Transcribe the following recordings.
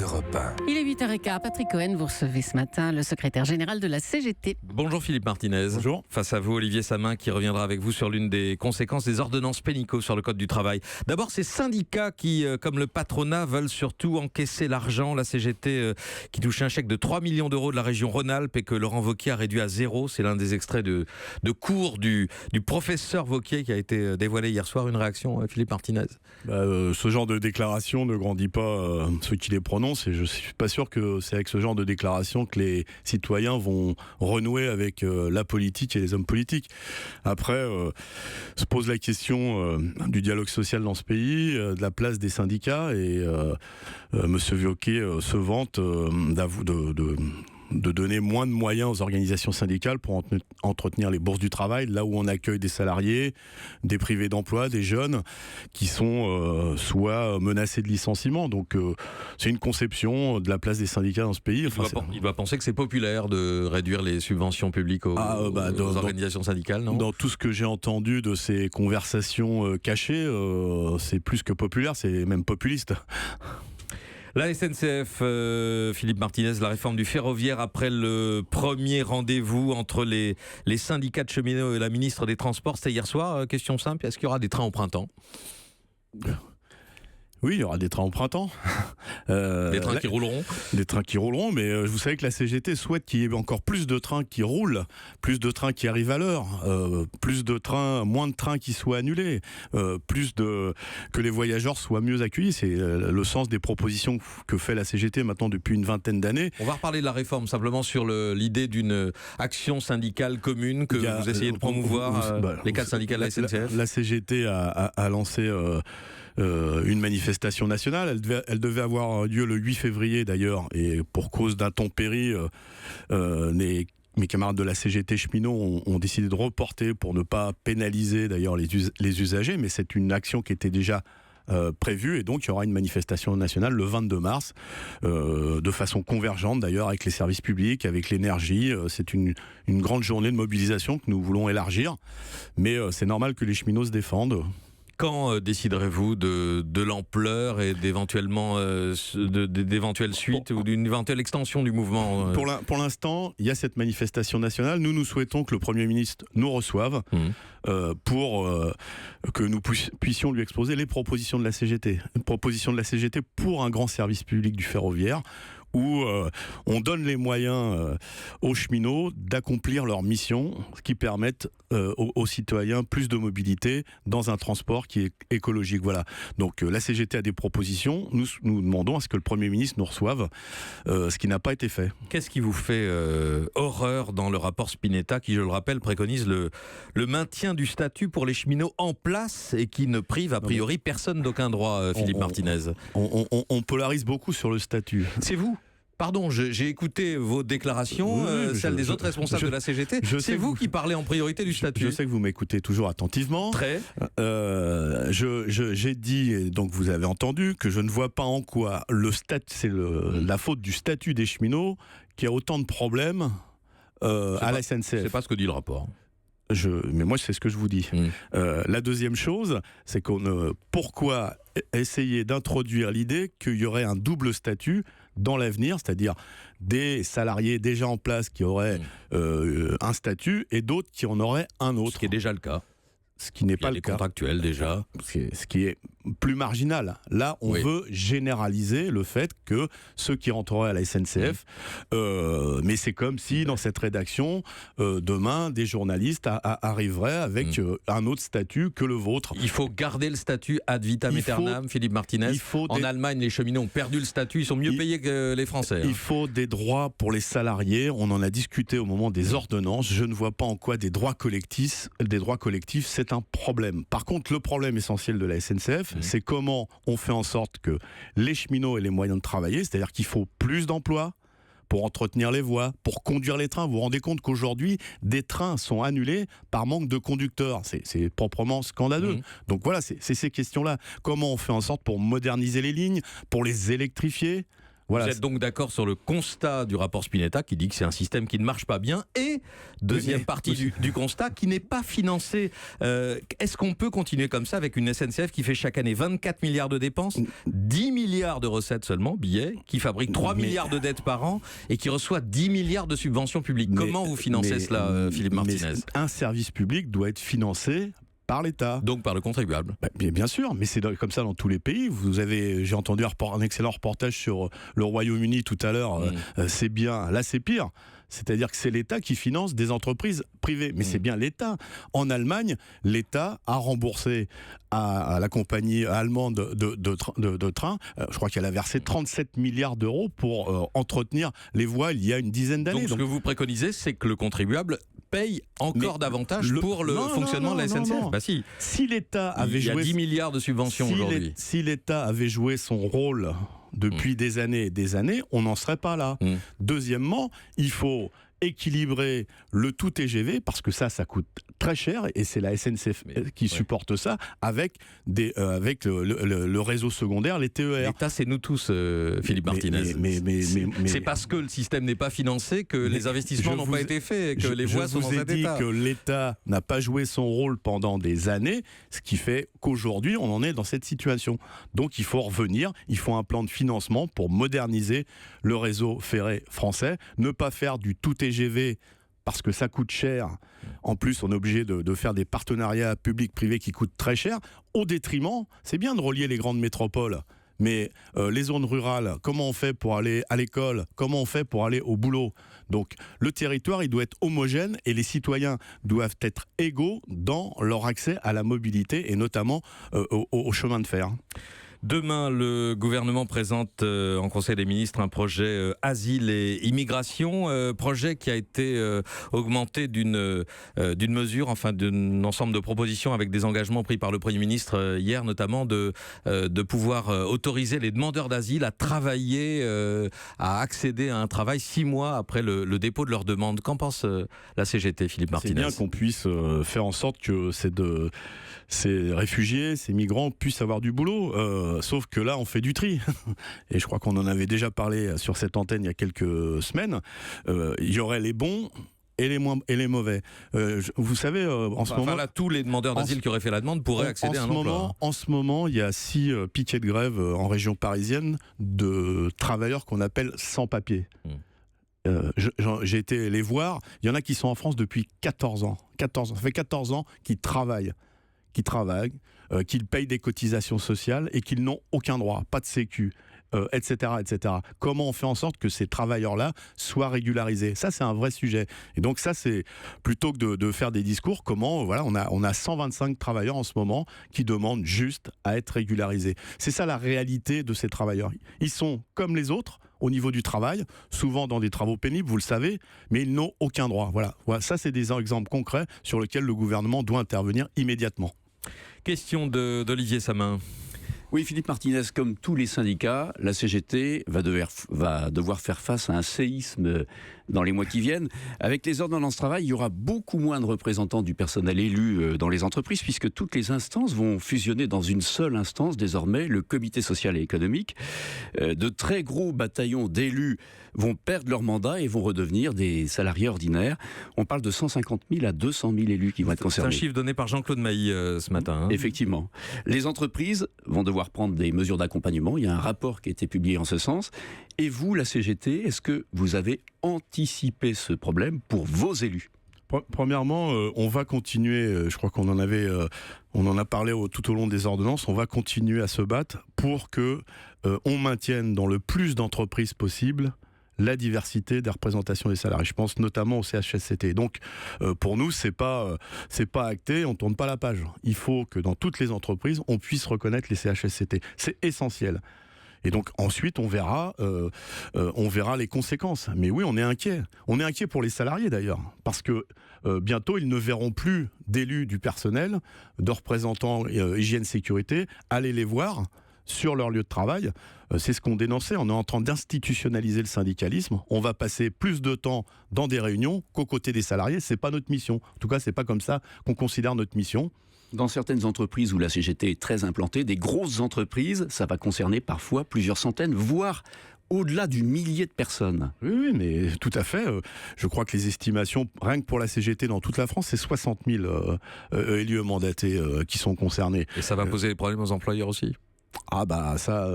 Europe 1. Il est 8h15. Patrick Cohen, vous recevez ce matin le secrétaire général de la CGT. Bonjour Philippe Martinez. Bonjour. Face à vous, Olivier Samin, qui reviendra avec vous sur l'une des conséquences des ordonnances pénicaux sur le Code du travail. D'abord, ces syndicats qui, comme le patronat, veulent surtout encaisser l'argent. La CGT qui touche un chèque de 3 millions d'euros de la région Rhône-Alpes et que Laurent Wauquiez a réduit à zéro. C'est l'un des extraits de cours du professeur Wauquiez qui a été dévoilé hier soir. Une réaction, Philippe Martinez? Ce genre de déclaration ne grandit pas ceux qui les prononcent, et je ne suis pas sûr que c'est avec ce genre de déclaration que les citoyens vont renouer avec la politique et les hommes politiques. Après, se pose la question du dialogue social dans ce pays, de la place des syndicats, et M. Wauquiez se vante de donner moins de moyens aux organisations syndicales pour entretenir les bourses du travail, là où on accueille des salariés, des privés d'emploi, des jeunes qui sont soit menacés de licenciement. Donc c'est une conception de la place des syndicats dans ce pays. Il va penser que c'est populaire de réduire les subventions publiques aux organisations syndicales, non ? Dans tout ce que j'ai entendu de ces conversations cachées, c'est plus que populaire, c'est même populiste. La SNCF, Philippe Martinez, la réforme du ferroviaire après le premier rendez-vous entre les syndicats de cheminots et la ministre des Transports, c'était hier soir. Question simple, est-ce qu'il y aura des trains au printemps ? Oui, il y aura des trains au printemps. Des trains qui rouleront ? Des trains qui rouleront, mais vous savez que la CGT souhaite qu'il y ait encore plus de trains qui roulent, plus de trains qui arrivent à l'heure, moins de trains qui soient annulés, que les voyageurs soient mieux accueillis. C'est le sens des propositions que fait la CGT maintenant depuis une vingtaine d'années. On va reparler de la réforme, simplement sur l'idée d'une action syndicale commune que vous essayez de promouvoir, les cadres syndicats de la SNCF. La CGT a lancé une manifestation nationale. Elle devait avoir lieu le 8 février d'ailleurs, et pour cause d'intempéries, mes camarades de la CGT cheminots ont décidé de reporter pour ne pas pénaliser d'ailleurs les usagers, mais c'est une action qui était déjà prévue, et donc il y aura une manifestation nationale le 22 mars, de façon convergente d'ailleurs avec les services publics, avec l'énergie. C'est une grande journée de mobilisation que nous voulons élargir, mais c'est normal que les cheminots se défendent. Quand déciderez-vous de l'ampleur et d'éventuelles suites ou d'une éventuelle extension du mouvement ? Pour l'instant, il y a cette manifestation nationale. Nous souhaitons que le Premier ministre nous reçoive pour que nous puissions lui exposer les propositions de la CGT. Une proposition de la CGT pour un grand service public du ferroviaire, où on donne les moyens aux cheminots d'accomplir leur mission, ce qui permette aux citoyens plus de mobilité dans un transport qui est écologique. Voilà. Donc la CGT a des propositions. Nous demandons à ce que le Premier ministre nous reçoive, ce qui n'a pas été fait. Qu'est-ce qui vous fait horreur dans le rapport Spinetta, qui, je le rappelle, préconise le maintien du statut pour les cheminots en place et qui ne prive a priori personne d'aucun droit, Philippe Martinez ? On polarise beaucoup sur le statut. C'est vous ? Pardon, j'ai écouté vos déclarations, celles des autres responsables de la CGT. C'est vous qui parlez en priorité du statut. Je sais que vous m'écoutez toujours attentivement. Très. J'ai dit, et donc vous avez entendu, que je ne vois pas en quoi c'est la faute du statut des cheminots qui a autant de problèmes à la SNCF. C'est pas ce que dit le rapport. Mais moi, c'est ce que je vous dis. La deuxième chose, c'est pourquoi essayer d'introduire l'idée qu'il y aurait un double statut dans l'avenir, c'est-à-dire des salariés déjà en place qui auraient un statut et d'autres qui en auraient un autre. Ce qui est déjà le cas. Ce qui n'est pas le cas. Contractuels déjà. Ce qui est plus marginal. Là, on veut généraliser le fait que ceux qui rentreraient à la SNCF, mais c'est comme si dans cette rédaction, demain, des journalistes arriveraient avec un autre statut que le vôtre. Il faut garder le statut ad vitam aeternam, Philippe Martinez. En Allemagne, les cheminots ont perdu le statut, ils sont mieux payés que les Français. Il faut des droits pour les salariés, on en a discuté au moment des ordonnances, je ne vois pas en quoi des droits collectifs, c'est un problème. Par contre, le problème essentiel de la SNCF, c'est comment on fait en sorte que les cheminots aient les moyens de travailler, c'est-à-dire qu'il faut plus d'emplois pour entretenir les voies, pour conduire les trains. Vous vous rendez compte qu'aujourd'hui, des trains sont annulés par manque de conducteurs. C'est proprement scandaleux. Donc voilà, c'est ces questions-là. Comment on fait en sorte pour moderniser les lignes, pour les électrifier ? Voilà. Vous êtes donc d'accord sur le constat du rapport Spinetta qui dit que c'est un système qui ne marche pas bien et deuxième partie du constat qui n'est pas financé. Est-ce qu'on peut continuer comme ça avec une SNCF qui fait chaque année 24 milliards de dépenses, 10 milliards de recettes seulement, billets, qui fabrique 3 milliards de dettes par an et qui reçoit 10 milliards de subventions publiques? Comment vous financez cela, Philippe Martinez? Un service public doit être financé par l'État. Donc par le contribuable. Bien sûr, mais c'est comme ça dans tous les pays. J'ai entendu un excellent reportage sur le Royaume-Uni tout à l'heure. C'est bien, là c'est pire. C'est-à-dire que c'est l'État qui finance des entreprises privées. Mais c'est bien l'État. En Allemagne, l'État a remboursé à la compagnie allemande de train, je crois qu'elle a versé 37 milliards d'euros pour entretenir les voies il y a une dizaine d'années. Donc ce que vous préconisez, c'est que le contribuable paye encore davantage pour le fonctionnement de la SNCF. Bah si l'État avait joué... Il y a 10 milliards de subventions aujourd'hui. Si l'État avait joué son rôle depuis des années et des années, on n'en serait pas là. Deuxièmement, il faut équilibrer le tout TGV, parce que ça coûte très cher, et c'est la SNCF qui supporte ça, avec le réseau secondaire, les TER. L'État, c'est nous tous, Philippe Martinez. C'est parce que le système n'est pas financé que les investissements n'ont pas été faits, et que les voies sont dans cet état. Je vous ai dit que l'État n'a pas joué son rôle pendant des années, ce qui fait qu'aujourd'hui, on en est dans cette situation. Donc il faut revenir, il faut un plan de financement pour moderniser le réseau ferré français, ne pas faire du tout TGV parce que ça coûte cher. En plus, on est obligé de faire des partenariats publics-privés qui coûtent très cher, au détriment, c'est bien de relier les grandes métropoles, mais les zones rurales, comment on fait pour aller à l'école? Comment on fait pour aller au boulot? Donc le territoire, il doit être homogène et les citoyens doivent être égaux dans leur accès à la mobilité et notamment au chemin de fer. Demain, le gouvernement présente en Conseil des ministres un projet asile et immigration, projet qui a été augmenté d'une mesure, enfin d'un ensemble de propositions avec des engagements pris par le Premier ministre hier, notamment de pouvoir autoriser les demandeurs d'asile à travailler, à accéder à un travail 6 mois après le dépôt de leur demande. Qu'en pense la CGT, Philippe Martinez? C'est bien qu'on puisse faire en sorte que ces réfugiés, ces migrants puissent avoir du boulot. Sauf que là, on fait du tri. Et je crois qu'on en avait déjà parlé sur cette antenne il y a quelques semaines. Il y aurait les bons et les mauvais. Vous savez, en ce moment... Là, tous les demandeurs d'asile qui auraient fait la demande pourraient accéder à un emploi. En ce moment, il y a 6 piquets de grève en région parisienne de travailleurs qu'on appelle sans-papiers. J'ai été les voir. Il y en a qui sont en France depuis 14 ans. Ça fait 14 ans qu'ils travaillent, qu'ils payent des cotisations sociales et qu'ils n'ont aucun droit, pas de sécu, etc., etc. Comment on fait en sorte que ces travailleurs-là soient régularisés? Ça, c'est un vrai sujet. Et donc ça, c'est plutôt que de faire des discours, comment, voilà, on a 125 travailleurs en ce moment qui demandent juste à être régularisés. C'est ça la réalité de ces travailleurs. Ils sont comme les autres au niveau du travail, souvent dans des travaux pénibles, vous le savez, mais ils n'ont aucun droit. Voilà, ça, c'est des exemples concrets sur lesquels le gouvernement doit intervenir immédiatement. Question d'Olivier Samin. Oui, Philippe Martinez, comme tous les syndicats, la CGT va devoir faire face à un séisme dans les mois qui viennent. Avec les ordonnances travail, il y aura beaucoup moins de représentants du personnel élu dans les entreprises, puisque toutes les instances vont fusionner dans une seule instance, désormais, le comité social et économique. De très gros bataillons d'élus vont perdre leur mandat et vont redevenir des salariés ordinaires. On parle de 150 000 à 200 000 élus qui vont être concernés. C'est un chiffre donné par Jean-Claude Mailly ce matin. Effectivement. Les entreprises vont devoir prendre des mesures d'accompagnement. Il y a un rapport qui a été publié en ce sens. Et vous, la CGT, est-ce que vous avez anticipé ce problème pour vos élus ? Premièrement, on va continuer, je crois qu'on en a parlé tout au long des ordonnances, on va continuer à se battre pour que on maintienne dans le plus d'entreprises possible la diversité des représentations des salariés. Je pense notamment au CHSCT. Donc, pour nous, c'est pas acté, on tourne pas la page. Il faut que dans toutes les entreprises, on puisse reconnaître les CHSCT. C'est essentiel. Et donc ensuite, on verra les conséquences. Mais oui, on est inquiet. On est inquiet pour les salariés d'ailleurs, parce que bientôt, ils ne verront plus d'élus du personnel, de représentants hygiène sécurité, aller les voir sur leur lieu de travail. C'est ce qu'on dénonçait. On est en train d'institutionnaliser le syndicalisme. On va passer plus de temps dans des réunions qu'aux côtés des salariés. C'est pas notre mission. En tout cas, c'est pas comme ça qu'on considère notre mission. Dans certaines entreprises où la CGT est très implantée, des grosses entreprises, ça va concerner parfois plusieurs centaines, voire au-delà du millier de personnes. Oui, mais tout à fait. Je crois que les estimations, rien que pour la CGT dans toute la France, c'est 60 000 élus mandatés qui sont concernés. Et ça va poser des problèmes aux employeurs aussi. Ah bah ça,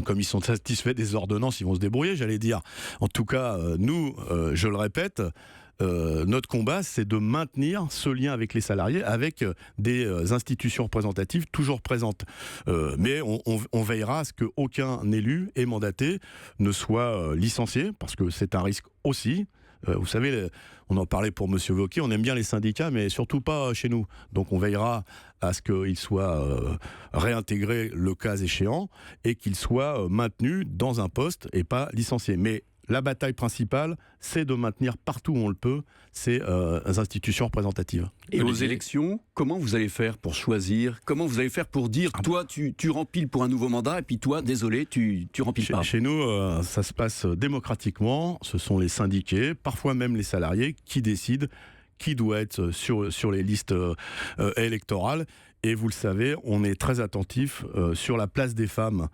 comme ils sont satisfaits des ordonnances, ils vont se débrouiller, j'allais dire. En tout cas, nous, je le répète, notre combat, c'est de maintenir ce lien avec les salariés, avec des institutions représentatives toujours présentes. Mais on veillera à ce qu'aucun élu et mandaté ne soit licencié, parce que c'est un risque aussi. Vous savez, on en parlait pour Monsieur Wauquiez, on aime bien les syndicats, mais surtout pas chez nous. Donc on veillera à ce qu'il soit réintégré le cas échéant et qu'il soit maintenu dans un poste et pas licencié. Mais la bataille principale, c'est de maintenir partout où on le peut ces institutions représentatives. Et aux élections, comment vous allez faire pour choisir? Comment vous allez faire pour dire, toi, tu rempiles pour un nouveau mandat, et puis toi, désolé, tu rempiles pas? Chez nous, ça se passe démocratiquement. Ce sont les syndiqués, parfois même les salariés, qui décident qui doit être sur les listes électorales. Et vous le savez, on est très attentif sur la place des femmes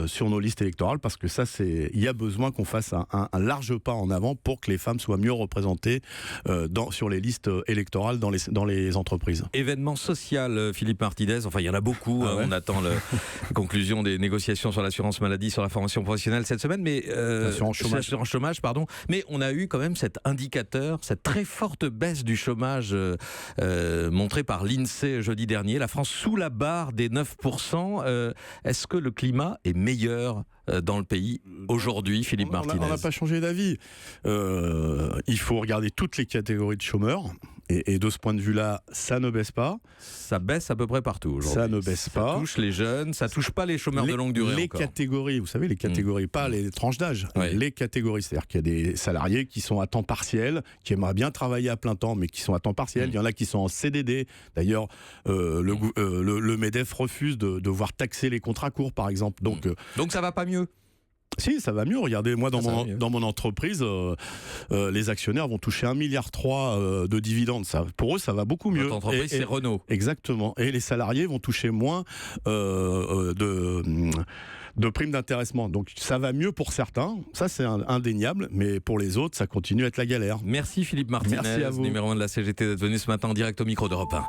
sur nos listes électorales, parce que ça, il y a besoin qu'on fasse un large pas en avant pour que les femmes soient mieux représentées sur les listes électorales dans les entreprises. Événement social, Philippe Martinez, enfin il y en a beaucoup, on attend la conclusion des négociations sur l'assurance maladie, sur la formation professionnelle cette semaine, mais l'assurance chômage, pardon, mais on a eu quand même cet indicateur, cette très forte baisse du chômage montrée par l'INSEE jeudi dernier, la France sous la barre des 9%. Est-ce que le climat est meilleur dans le pays aujourd'hui, Philippe Martinez? On n'a pas changé d'avis. Il faut regarder toutes les catégories de chômeurs. Et de ce point de vue-là, ça ne baisse pas. Ça baisse à peu près partout aujourd'hui. Ça ne baisse pas. Ça touche les jeunes, ça touche pas les chômeurs de longue durée les encore. Catégories, vous savez, les catégories, pas les tranches d'âge, les catégories. C'est-à-dire qu'il y a des salariés qui sont à temps partiel, qui aimeraient bien travailler à plein temps, mais qui sont à temps partiel. Il y en a qui sont en CDD. D'ailleurs, le MEDEF refuse de voir taxer les contrats courts, par exemple. Donc ça va pas mieux? Si, ça va mieux. Regardez, moi, dans mon entreprise, les actionnaires vont toucher 1,3 milliard de dividendes. Ça, pour eux, ça va beaucoup mieux. Votre entreprise, c'est Renault. Exactement. Et les salariés vont toucher moins de primes d'intéressement. Donc, ça va mieux pour certains. Ça, c'est indéniable. Mais pour les autres, ça continue à être la galère. Merci Philippe Martinez, Merci à vous. numéro 1 de la CGT, d'être venu ce matin en direct au micro d'Europe 1.